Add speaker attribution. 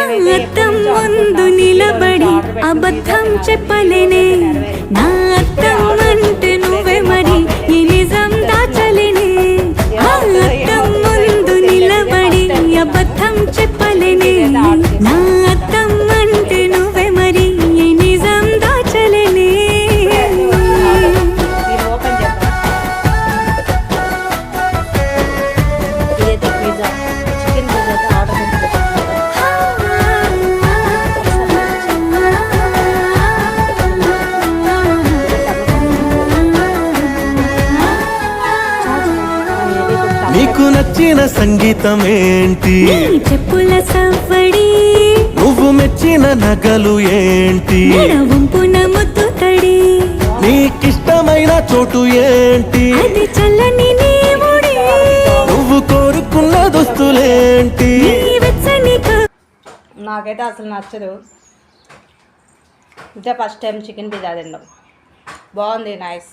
Speaker 1: అద్దం ముందు నిలబడి అబద్ధం చెప్పలేనే నా అద్దం అంటే నువ్వే మరి ఈ నిజం దాచలేనే అద్దం ముందు నిలబడి అబద్ధం చెప్పలేనే నా అద్దం అంటే నువ్వే మరి ఈ నిజం దాచలేనే
Speaker 2: నీకు నచ్చిన సంగీతం ఏంటి
Speaker 1: చెప్పుల సవ్వడి
Speaker 2: నువ్వు మెచ్చిన నగలు ఏంటి
Speaker 1: వంపున ముద్దు తడి
Speaker 2: నీకిష్టమైన చోటు ఏంటి
Speaker 1: అది చల్లని నీ ముడి
Speaker 2: నువ్వు కోరుకున్న దుస్తులేంటి
Speaker 3: నాకైతే అసలు నచ్చదు. ఇదే ఫస్ట్ టైం చికెన్ పిజ్జా తినడం. బాగుంది, నైస్.